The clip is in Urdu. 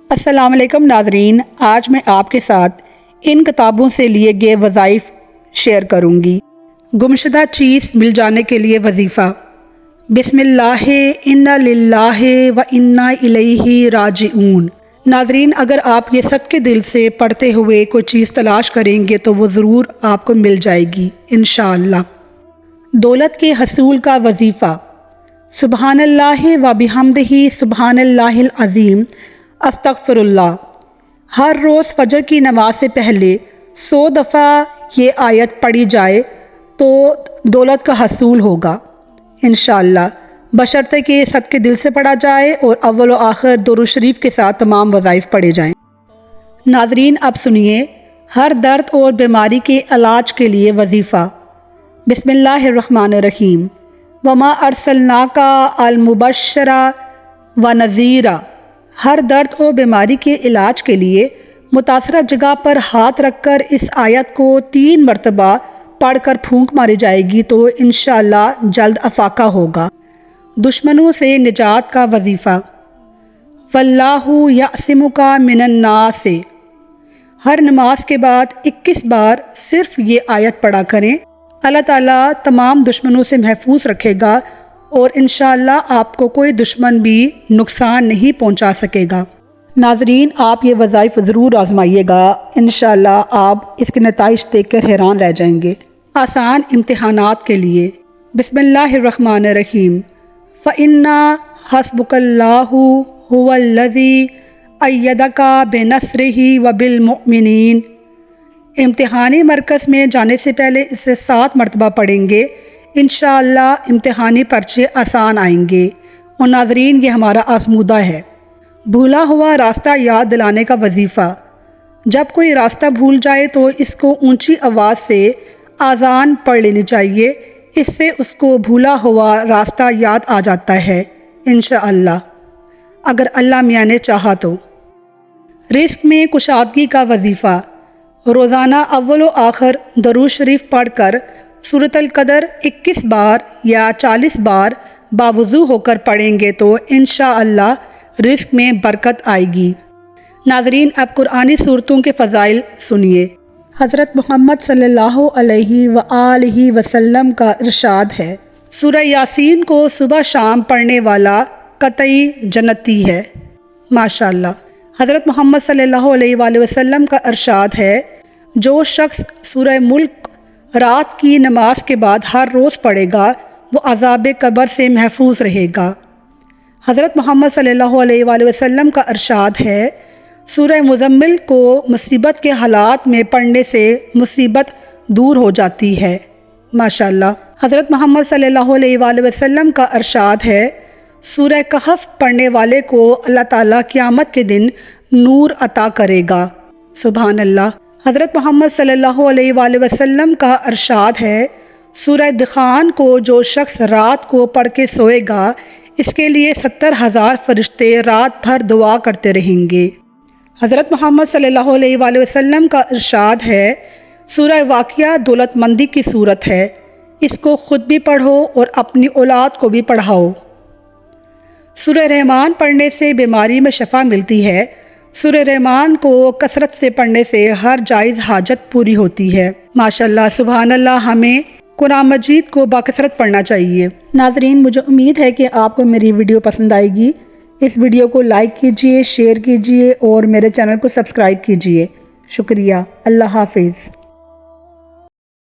السلام علیکم ناظرین، آج میں آپ کے ساتھ ان کتابوں سے لیے گئے وظائف شیئر کروں گی۔ گمشدہ چیز مل جانے کے لیے وظیفہ۔ بسم اللہ انا للہ و انا الیہ راجعون۔ ناظرین، اگر آپ یہ صدقے دل سے پڑھتے ہوئے کوئی چیز تلاش کریں گے تو وہ ضرور آپ کو مل جائے گی انشاءاللہ۔ دولت کے حصول کا وظیفہ۔ سبحان اللہ و بحمدہ سبحان اللہ العظیم استغفر اللہ۔ ہر روز فجر کی نماز سے پہلے 100 دفعہ یہ آیت پڑھی جائے تو دولت کا حصول ہوگا انشاءاللہ، بشرطے کہ صدقے دل سے پڑھا جائے اور اول و آخر درود شریف کے ساتھ تمام وظائف پڑھے جائیں۔ ناظرین، اب سنیے ہر درد اور بیماری کے علاج کے لیے وظیفہ۔ بسم اللہ الرحمن الرحیم۔ وما ارسلناک المبشرا و نذیرا۔ ہر درد اور بیماری کے علاج کے لیے متاثرہ جگہ پر ہاتھ رکھ کر اس آیت کو 3 مرتبہ پڑھ کر پھونک ماری جائے گی تو انشاءاللہ جلد افاقہ ہوگا۔ دشمنوں سے نجات کا وظیفہ۔ واللہ یعصمک من الناس۔ ہر نماز کے بعد 21 بار صرف یہ آیت پڑھا کریں، اللہ تعالیٰ تمام دشمنوں سے محفوظ رکھے گا اور انشاءاللہ آپ کو کوئی دشمن بھی نقصان نہیں پہنچا سکے گا۔ ناظرین، آپ یہ وظائف ضرور آزمائیے گا، انشاءاللہ آپ اس کے نتائج دیکھ کر حیران رہ جائیں گے۔ آسان امتحانات کے لیے۔ بسم اللہ الرحمن الرحیم۔ فَإِنَّ حَسْبُكَ اللَّهُ هُوَ الَّذِي أَيَّدَكَ بِنَصْرِهِ وَبِالْمُؤْمِنِينَ۔ امتحانی مرکز میں جانے سے پہلے اسے 7 مرتبہ پڑھیں گے، انشاءاللہ امتحانی پرچے آسان آئیں گے۔ اور ناظرین، یہ ہمارا آزمودہ ہے۔ بھولا ہوا راستہ یاد دلانے کا وظیفہ۔ جب کوئی راستہ بھول جائے تو اس کو اونچی آواز سے آذان پڑھ لینی چاہیے، اس سے اس کو بھولا ہوا راستہ یاد آ جاتا ہے انشاءاللہ، اگر اللہ میاں نے چاہا تو۔ رزق میں کشادگی کا وظیفہ۔ روزانہ اول و آخر درود شریف پڑھ کر سورۃ القدر 21 بار یا 40 بار باوضو ہو کر پڑھیں گے تو انشاءاللہ رزق میں برکت آئے گی۔ ناظرین، اب قرآنی صورتوں کے فضائل سنیے۔ حضرت محمد صلی اللہ علیہ وآلہ وسلم کا ارشاد ہے، سورہ یاسین کو صبح شام پڑھنے والا قطعی جنتی ہے۔ ماشاءاللہ۔ حضرت محمد صلی اللہ علیہ وآلہ وسلم کا ارشاد ہے، جو شخص سورہ ملک رات کی نماز کے بعد ہر روز پڑھے گا وہ عذاب قبر سے محفوظ رہے گا۔ حضرت محمد صلی اللہ علیہ وآلہ وسلم کا ارشاد ہے، سورہ مزمل کو مصیبت کے حالات میں پڑھنے سے مصیبت دور ہو جاتی ہے۔ ماشاءاللہ۔ حضرت محمد صلی اللہ علیہ وآلہ وسلم کا ارشاد ہے، سورہ کہف پڑھنے والے کو اللہ تعالیٰ قیامت کے دن نور عطا کرے گا۔ سبحان اللہ۔ حضرت محمد صلی اللہ علیہ وآلہ وسلم کا ارشاد ہے، سورہ دخان کو جو شخص رات کو پڑھ کے سوئے گا اس کے لیے 70,000 فرشتے رات بھر دعا کرتے رہیں گے۔ حضرت محمد صلی اللہ علیہ وآلہ وسلم کا ارشاد ہے، سورہ واقعہ دولت مندی کی صورت ہے، اس کو خود بھی پڑھو اور اپنی اولاد کو بھی پڑھاؤ۔ سورہ رحمان پڑھنے سے بیماری میں شفا ملتی ہے۔ سورہ رحمان کو کثرت سے پڑھنے سے ہر جائز حاجت پوری ہوتی ہے۔ ماشاءاللہ، سبحان اللہ، ہمیں قرآن مجید کو باکثرت پڑھنا چاہیے۔ ناظرین، مجھے امید ہے کہ آپ کو میری ویڈیو پسند آئے گی۔ اس ویڈیو کو لائک کیجئے، شیئر کیجئے اور میرے چینل کو سبسکرائب کیجئے۔ شکریہ۔ اللہ حافظ۔